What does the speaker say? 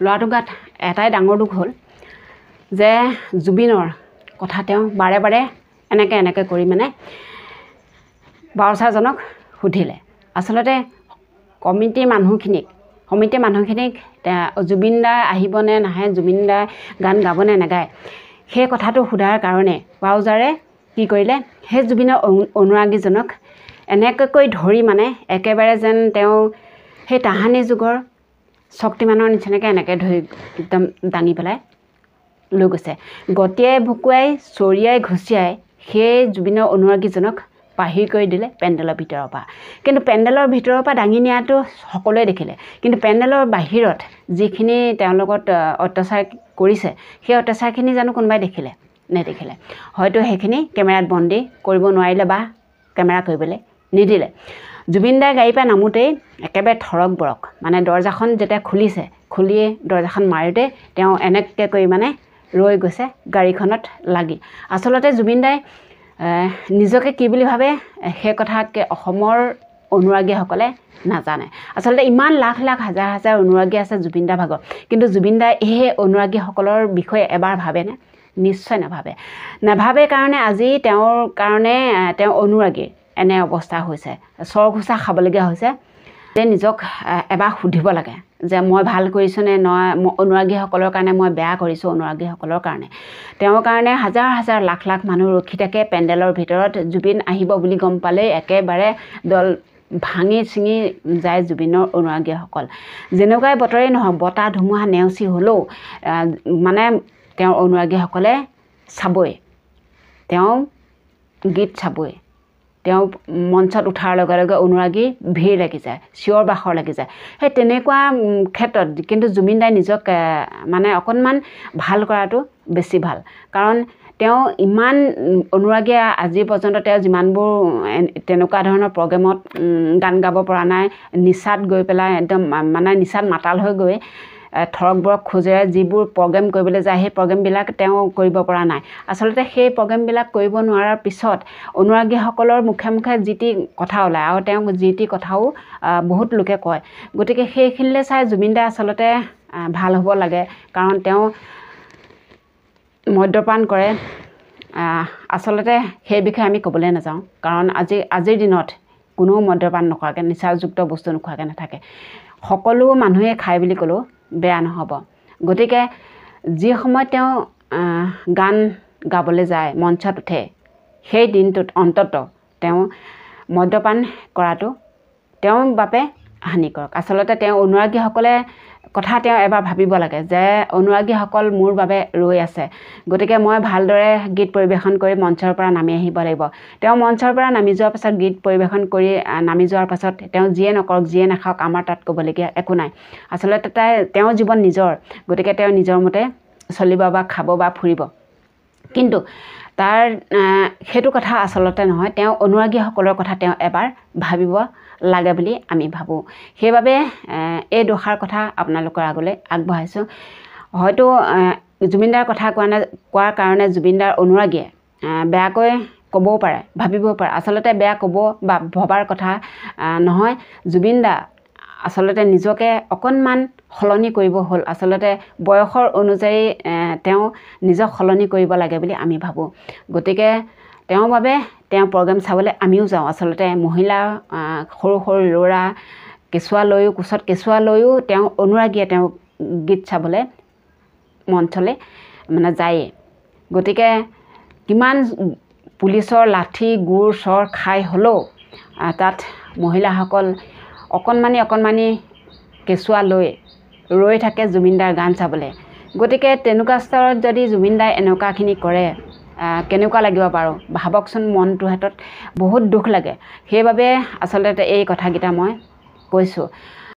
ল'ৰাটোৰ গাত এটাই ডাঙৰ দুখ হ'ল যে জুবিনৰ কথা তেওঁ বাৰে বাৰে এনেকৈ কৰি মানে বাউচাৰজনক সুধিলে। আচলতে সমিতিৰ মানুহখিনিক জুবিন দা আহিবনে নাহে, জুবিন দা গান গাবনে নাগায়, সেই কথাটো সোধাৰ কাৰণে বাউচাৰে কি কৰিলে, সেই জুবিনৰ অনুৰাগীজনক এনেকৈ ধৰি মানে একেবাৰে যেন তেওঁ সেই তাহানি যুগৰ শক্তিমানৰ নিচিনাকৈ এনেকৈ ধৰি একদম দাঙি পেলাই লৈ গৈছে। গতিয়াই ভুকুৱাই চৰিয়াই ঘচিয়াই সেই জুবিনৰ অনুৰাগীজনক বাহিৰ কৰি দিলে পেণ্ডেলৰ ভিতৰৰ পৰা। কিন্তু পেণ্ডেলৰ ভিতৰৰ পৰা দাঙি নিয়াটো সকলোৱে দেখিলে, কিন্তু পেণ্ডেলৰ বাহিৰত যিখিনি তেওঁৰ লগত অত্যাচাৰ কৰিছে সেই অত্যাচাৰখিনি জানো কোনোবাই দেখিলে? নেদেখিলে। হয়তো সেইখিনি কেমেৰাত বন্দী কৰিব নোৱাৰিলে বা কেমেৰা কৰিবলৈ নিদিলে। জুবিন দাই গাড়ীৰ পৰা নামোতেই একেবাৰে থৰক বৰক মানে দৰ্জাখন যেতিয়া খুলিয়ে দৰ্জাখন মাৰোঁতে তেওঁ এনেকৈ কৰি মানে ৰৈ গৈছে গাড়ীখনত লাগি। আচলতে জুবিন দাই নিজকে কি বুলি ভাবে সেই কথাকে অসমৰ অনুৰাগীসকলে নাজানে। আচলতে ইমান লাখ লাখ হাজাৰ হাজাৰ অনুৰাগী আছে জুবিন দা ভাগৰ, কিন্তু জুবিন দাই এই অনুৰাগীসকলৰ বিষয়ে এবাৰ ভাবেনে? নিশ্চয় নাভাবে কাৰণে আজি তেওঁৰ কাৰণে তেওঁ অনুৰাগীৰ এনে অৱস্থা হৈছে, চৰঘোচা খাবলগীয়া হৈছে। যে নিজক এবাৰ সুধিব লাগে যে মই ভাল কৰিছোঁনে নহয়, অনুৰাগীসকলৰ কাৰণে মই বেয়া কৰিছোঁ। অনুৰাগীসকলৰ কাৰণে তেওঁৰ কাৰণে হাজাৰ হাজাৰ লাখ লাখ মানুহ ৰখি থাকে পেণ্ডেলৰ ভিতৰত। জুবিন আহিব বুলি গম পালেই একেবাৰে দল ভাঙি ছিঙি যায় জুবিনৰ অনুৰাগীসকল। যেনেকুৱাই বতৰেই নহওক, বতাহ ধুমুহা নেওচি হ'লেও মানে তেওঁৰ অনুৰাগীসকলে চাবই, তেওঁ গীত চাবই। তেওঁ মঞ্চত উঠাৰ লগে লগে অনুৰাগীৰ ভিৰ লাগি যায়, চিঞৰ বাখৰ লাগি যায়। সেই তেনেকুৱা ক্ষেত্ৰত কিন্তু জুবিন দাই নিজক মানে অকণমান ভাল কৰাটো বেছি ভাল, কাৰণ তেওঁ ইমান অনুৰাগীয়ে আজি পৰ্যন্ত তেওঁ যিমানবোৰ তেনেকুৱা ধৰণৰ প্ৰগ্ৰেমত গান গাব পৰা নাই, নিচাত গৈ পেলাই একদম মানে নিচাত মাতাল হৈ গৈ থৰক বৰক খোজেৰে যিবোৰ প্ৰগ্ৰেম কৰিবলৈ যায় সেই প্ৰগ্ৰেমবিলাক তেওঁ কৰিব পৰা নাই। আচলতে সেই প্ৰগ্ৰেমবিলাক কৰিব নোৱাৰাৰ পিছত অনুৰাগীসকলৰ মুখে মুখে যি টি কথা ওলায় আৰু তেওঁক যি টি কথাও বহুত লোকে কয়। গতিকে সেইখিনিলৈ চাই জুবিন দাই আচলতে ভাল হ'ব লাগে, কাৰণ তেওঁ মদ্যপান কৰে। আচলতে সেই বিষয়ে আমি ক'বলৈ নাযাওঁ, কাৰণ আজিৰ দিনত কোনেও মদ্যপান নকৰাকৈ, নিচাযুক্ত বস্তু নোখোৱাকৈ নাথাকে। সকলো মানুহে খায় বুলি ক'লেও বেয়া নহ'ব। গতিকে যি সময়ত তেওঁ গান গাবলৈ যায়, মঞ্চত উঠে, সেই দিনটোত অন্তত তেওঁ মদ্যপান কৰাটো তেওঁৰ বাবে হানিকাৰক। আচলতে তেওঁ অনুৰাগীসকলে কথা তেওঁ এবাৰ ভাবিব লাগে যে অনুৰাগীসকল মোৰ বাবে ৰৈ আছে, গতিকে মই ভালদৰে গীত পৰিৱেশন কৰি মঞ্চৰ পৰা নামি আহিব লাগিব। তেওঁ মঞ্চৰ পৰা নামি যোৱাৰ পাছত গীত পৰিৱেশন কৰি নামি যোৱাৰ পাছত তেওঁ যিয়ে নকৰক যিয়ে নাখাওক আমাৰ তাত ক'বলগীয়া একো নাই। আচলতে তেওঁৰ জীৱন নিজৰ, গতিকে তেওঁ নিজৰ মতে চলিব বা খাব বা ফুৰিব। কিন্তু তাৰ সেইটো কথা আচলতে নহয়, তেওঁ অনুৰাগীসকলৰ কথা তেওঁ এবাৰ ভাবিব লাগে বুলি আমি ভাবোঁ। সেইবাবে এই দুষাৰ কথা আপোনালোকৰ আগলৈ আগবঢ়াইছোঁ। হয়তো জুবিন দাৰ কথা কোৱাৰ কাৰণে জুবিন দাৰ অনুৰাগীয়ে বেয়াকৈ ক'বও পাৰে, ভাবিবও পাৰে। আচলতে বেয়া ক'ব বা ভবাৰ কথা নহয়। জুবিন দা আচলতে নিজকে অকণমান সলনি কৰিব হ'ল। আচলতে বয়সৰ অনুযায়ী তেওঁ নিজক সলনি কৰিব লাগে বুলি আমি ভাবোঁ। গতিকে তেওঁৰ বাবে তেওঁ প্ৰগ্ৰেম চাবলৈ আমিও যাওঁ। আচলতে মহিলা, সৰু সৰু ল'ৰা, কোচত কেঁচুৱা লৈও তেওঁ অনুৰাগীয়ে তেওঁ গীত চাবলৈ মঞ্চলৈ মানে যায়েই। গতিকে কিমান পুলিচৰ লাঠি গোৰ চৰ খাই হ'লেও তাত মহিলাসকল অকণমানি কেঁচুৱা লৈ ৰৈ থাকে জুবিন দাৰ গান চাবলৈ। গতিকে তেনেকুৱা স্তৰত যদি জুবিন দাই এনেকুৱাখিনি কৰে কেনেকুৱা লাগিব বাৰু ভাবকচোন। মনটো হাতত বহুত দুখ লাগে। সেইবাবে আচলতে এই কথাকেইটা মই কৈছোঁ।